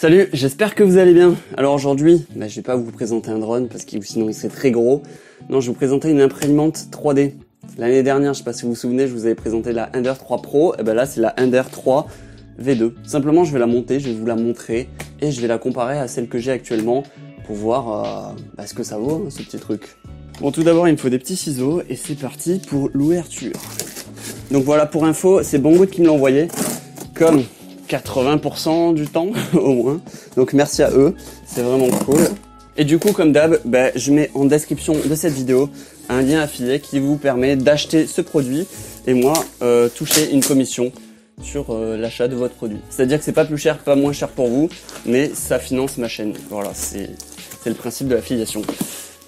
Salut, j'espère que vous allez bien. Alors aujourd'hui, je vais pas vous présenter un drone parce que sinon il serait très gros. Non, je vais vous présenter une imprimante 3D. L'année dernière, je sais pas si vous vous souvenez, je vous avais présenté la Ender 3 Pro. Et ben là, c'est la Ender 3 V2. Simplement, je vais la monter, je vais vous la montrer et je vais la comparer à celle que j'ai actuellement pour voir ce que ça vaut, ce petit truc. Bon, tout d'abord, il me faut des petits ciseaux et c'est parti pour l'ouverture. Donc voilà, pour info, c'est Banggood qui me l'a envoyé, comme 80% du temps au moins. Donc merci à eux, c'est vraiment cool. Et du coup, comme d'hab, je mets en description de cette vidéo un lien affilié qui vous permet d'acheter ce produit et moi toucher une commission sur l'achat de votre produit. C'est-à-dire que c'est pas plus cher, pas moins cher pour vous, mais ça finance ma chaîne. Voilà, c'est le principe de l'affiliation.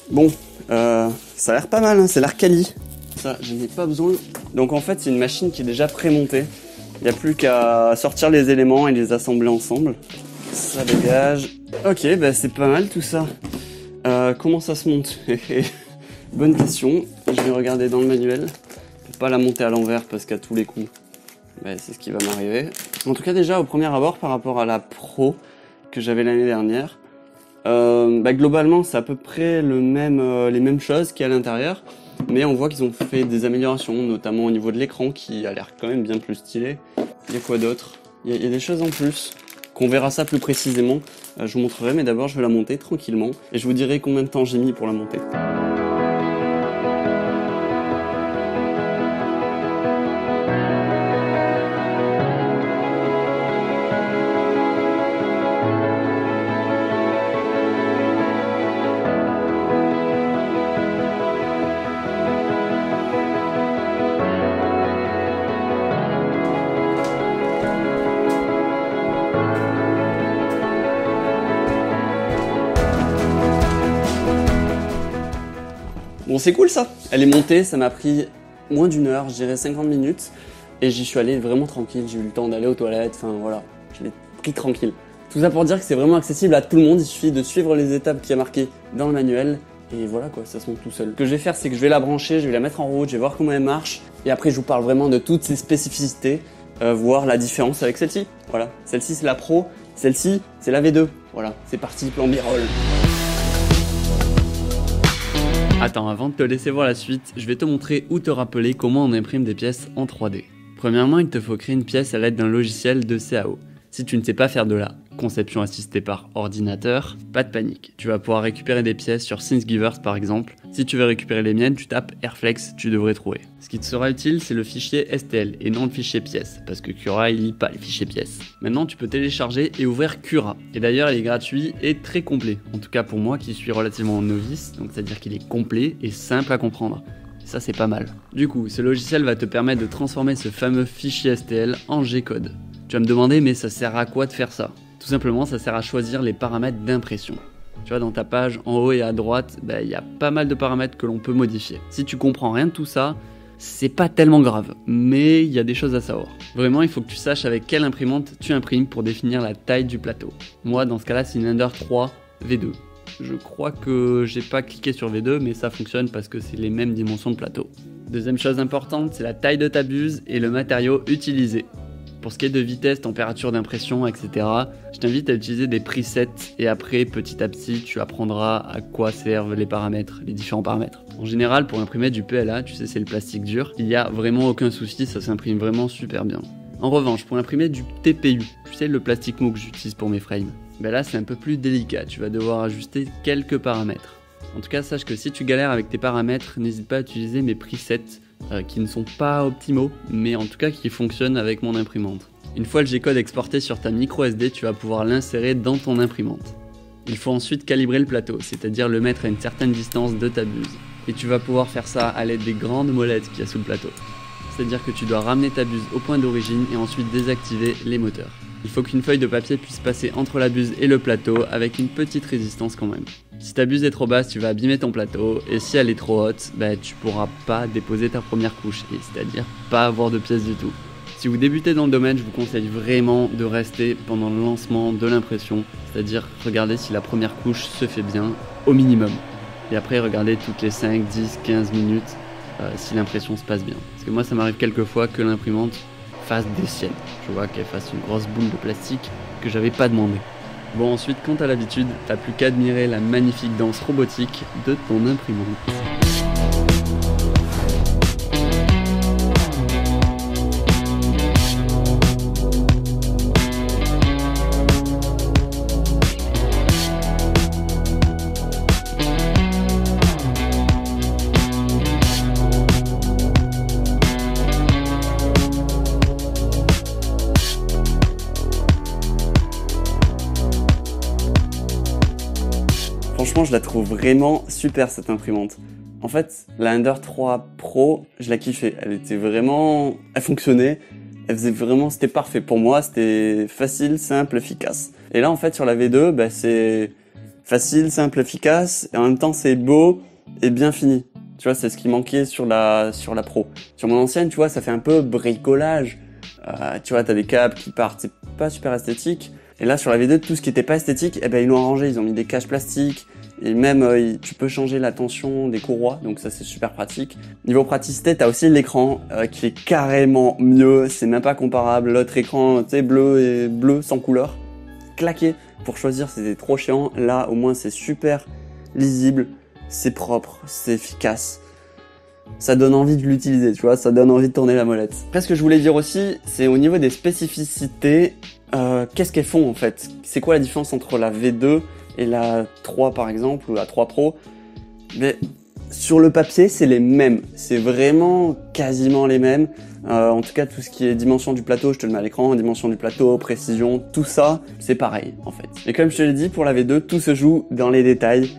Bon, ça a l'air pas mal, hein, c'est l'air quali. Ça, je n'ai pas besoin. Donc en fait, c'est une machine qui est déjà pré-montée. Il n'y a plus qu'à sortir les éléments et les assembler ensemble. Ça dégage. Ok, c'est pas mal tout ça. Comment ça se monte? Bonne question. Je vais regarder dans le manuel. Je vais pas la monter à l'envers parce qu'à tous les coups, c'est ce qui va m'arriver. En tout cas, déjà au premier abord, par rapport à la Pro que j'avais l'année dernière, globalement, c'est à peu près les mêmes choses qu'il y a à l'intérieur. Mais on voit qu'ils ont fait des améliorations, notamment au niveau de l'écran qui a l'air quand même bien plus stylé. Il y a quoi d'autre? Il y a des choses en plus, qu'on verra ça plus précisément. Je vous montrerai, mais d'abord je vais la monter tranquillement et je vous dirai combien de temps j'ai mis pour la monter. Bon, c'est cool ça. Elle est montée, ça m'a pris moins d'une heure, je dirais 50 minutes. Et j'y suis allé vraiment tranquille, j'ai eu le temps d'aller aux toilettes, enfin voilà, je l'ai pris tranquille. Tout ça pour dire que c'est vraiment accessible à tout le monde, il suffit de suivre les étapes qu'il y a marquées dans le manuel. Et voilà quoi, ça se monte tout seul. Ce que je vais faire, c'est que je vais la brancher, je vais la mettre en route, je vais voir comment elle marche. Et après, je vous parle vraiment de toutes ses spécificités, voir la différence avec celle-ci. Voilà, celle-ci c'est la Pro, celle-ci c'est la V2. Voilà, c'est parti, plan B-roll. Attends, avant de te laisser voir la suite, je vais te montrer ou te rappeler comment on imprime des pièces en 3D. Premièrement, il te faut créer une pièce à l'aide d'un logiciel de CAO. Si tu ne sais pas faire de la conception assistée par ordinateur, pas de panique. Tu vas pouvoir récupérer des pièces sur Thingiverse par exemple. Si tu veux récupérer les miennes, tu tapes Airflex, tu devrais trouver. Ce qui te sera utile, c'est le fichier STL et non le fichier pièces, parce que Cura il lit pas les fichiers pièces. Maintenant, tu peux télécharger et ouvrir Cura. Et d'ailleurs, il est gratuit et très complet. En tout cas pour moi qui suis relativement novice, donc c'est-à-dire qu'il est complet et simple à comprendre. Et ça, c'est pas mal. Du coup, ce logiciel va te permettre de transformer ce fameux fichier STL en G-code. Tu vas me demander, mais ça sert à quoi de faire ça? Tout simplement, ça sert à choisir les paramètres d'impression. Tu vois, dans ta page, en haut et à droite, il y a pas mal de paramètres que l'on peut modifier. Si tu comprends rien de tout ça, c'est pas tellement grave, mais il y a des choses à savoir. Vraiment, il faut que tu saches avec quelle imprimante tu imprimes pour définir la taille du plateau. Moi, dans ce cas-là, c'est une Ender 3 V2. Je crois que j'ai pas cliqué sur V2, mais ça fonctionne parce que c'est les mêmes dimensions de plateau. Deuxième chose importante, c'est la taille de ta buse et le matériau utilisé. Pour ce qui est de vitesse, température d'impression, etc., je t'invite à utiliser des presets et après, petit à petit, tu apprendras à quoi servent les paramètres, les différents paramètres. En général, pour imprimer du PLA, tu sais, c'est le plastique dur, il n'y a vraiment aucun souci, ça s'imprime vraiment super bien. En revanche, pour imprimer du TPU, tu sais, le plastique mou que j'utilise pour mes frames, là, c'est un peu plus délicat, tu vas devoir ajuster quelques paramètres. En tout cas, sache que si tu galères avec tes paramètres, n'hésite pas à utiliser mes presets, qui ne sont pas optimaux, mais en tout cas qui fonctionnent avec mon imprimante. Une fois le G-code exporté sur ta micro SD, tu vas pouvoir l'insérer dans ton imprimante. Il faut ensuite calibrer le plateau, c'est-à-dire le mettre à une certaine distance de ta buse. Et tu vas pouvoir faire ça à l'aide des grandes molettes qu'il y a sous le plateau. C'est-à-dire que tu dois ramener ta buse au point d'origine et ensuite désactiver les moteurs. Il faut qu'une feuille de papier puisse passer entre la buse et le plateau avec une petite résistance quand même. Si ta buse est trop basse, tu vas abîmer ton plateau, et si elle est trop haute, tu pourras pas déposer ta première couche, c'est-à-dire pas avoir de pièces du tout. Si vous débutez dans le domaine, je vous conseille vraiment de rester pendant le lancement de l'impression, c'est-à-dire regarder si la première couche se fait bien, au minimum. Et après, regardez toutes les 5, 10, 15 minutes si l'impression se passe bien. Parce que moi, ça m'arrive quelquefois que l'imprimante fasse des siennes. Je vois qu'elle fasse une grosse boule de plastique que j'avais pas demandé. Bon ensuite, quand t'as l'habitude, t'as plus qu'à admirer la magnifique danse robotique de ton imprimante. Franchement, je la trouve vraiment super cette imprimante. En fait, la Ender 3 Pro, je la kiffais. Elle fonctionnait. C'était parfait pour moi. C'était facile, simple, efficace. Et là, en fait, sur la V2, c'est facile, simple, efficace. Et en même temps, c'est beau et bien fini. Tu vois, c'est ce qui manquait sur la Pro. Sur mon ancienne, tu vois, ça fait un peu bricolage. Tu vois, t'as des câbles qui partent. C'est pas super esthétique. Et là, sur la V2, tout ce qui était pas esthétique, ils l'ont arrangé. Ils ont mis des caches plastiques. Et même, tu peux changer la tension des courroies. Donc ça, c'est super pratique. Niveau praticité, t'as aussi l'écran qui est carrément mieux. C'est même pas comparable. L'autre écran, tu sais, bleu sans couleur. Claqué. Pour choisir, c'était trop chiant. Là, au moins, c'est super lisible. C'est propre. C'est efficace. Ça donne envie de l'utiliser, tu vois. Ça donne envie de tourner la molette. Après, ce que je voulais dire aussi, c'est au niveau des spécificités. Qu'est-ce qu'elles font en fait? C'est quoi la différence entre la V2 et la 3 par exemple, ou la 3 Pro? Mais sur le papier, c'est les mêmes. C'est vraiment quasiment les mêmes. En tout cas, tout ce qui est dimension du plateau, je te le mets à l'écran, dimension du plateau, précision, tout ça, c'est pareil en fait. Et comme je te l'ai dit, pour la V2, tout se joue dans les détails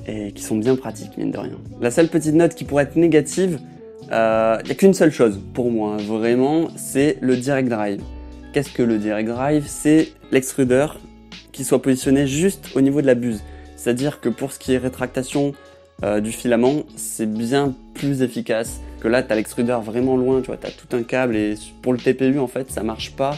et qui sont bien pratiques, mine de rien. La seule petite note qui pourrait être négative, y a qu'une seule chose pour moi, vraiment, c'est le Direct Drive. Qu'est-ce que le Direct Drive? C'est l'extrudeur qui soit positionné juste au niveau de la buse. C'est-à-dire que pour ce qui est rétractation du filament, c'est bien plus efficace. Que là, tu as l'extrudeur vraiment loin, tu vois, tu as tout un câble et pour le TPU, en fait, ça marche pas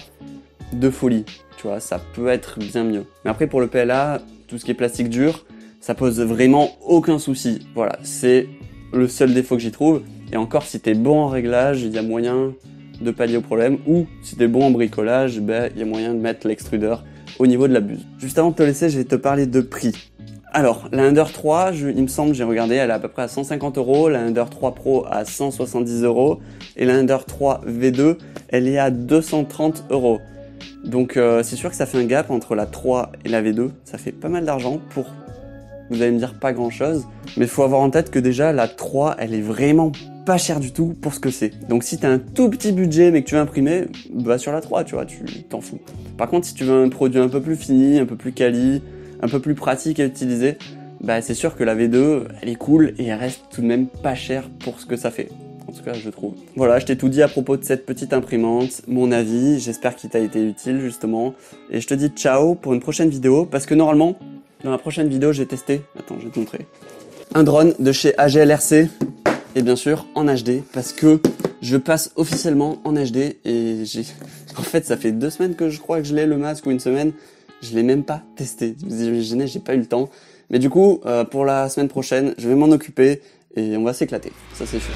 de folie. Tu vois, ça peut être bien mieux. Mais après, pour le PLA, tout ce qui est plastique dur, ça pose vraiment aucun souci. Voilà, c'est le seul défaut que j'y trouve. Et encore, si tu es bon en réglage, il y a moyen de pallier au problème, ou si t'es bon en bricolage, il y a moyen de mettre l'extrudeur au niveau de la buse. Juste avant de te laisser, je vais te parler de prix. Alors, la Ender 3, il me semble, j'ai regardé, elle est à peu près à 150 €, la Ender 3 Pro à 170 €, et la Ender 3 V2, elle est à 230 €. Donc c'est sûr que ça fait un gap entre la 3 et la V2, ça fait pas mal d'argent pour, vous allez me dire, pas grand chose, mais il faut avoir en tête que déjà la 3, elle est vraiment pas cher du tout pour ce que c'est. Donc si t'as un tout petit budget mais que tu veux imprimer, va sur la 3, tu vois, tu t'en fous. Par contre, si tu veux un produit un peu plus fini, un peu plus quali, un peu plus pratique à utiliser, c'est sûr que la V2, elle est cool et elle reste tout de même pas chère pour ce que ça fait. En tout cas, je trouve. Voilà, je t'ai tout dit à propos de cette petite imprimante, mon avis, j'espère qu'il t'a été utile justement. Et je te dis ciao pour une prochaine vidéo, parce que normalement, dans la prochaine vidéo, j'ai testé, attends, je vais te montrer, un drone de chez AGLRC. Et bien sûr en HD, parce que je passe officiellement en HD et en fait ça fait 2 semaines que je crois que je l'ai, le masque, ou une semaine, je l'ai même pas testé. Vous imaginez, j'ai pas eu le temps. Mais du coup, pour la semaine prochaine, je vais m'en occuper et on va s'éclater, ça c'est sûr.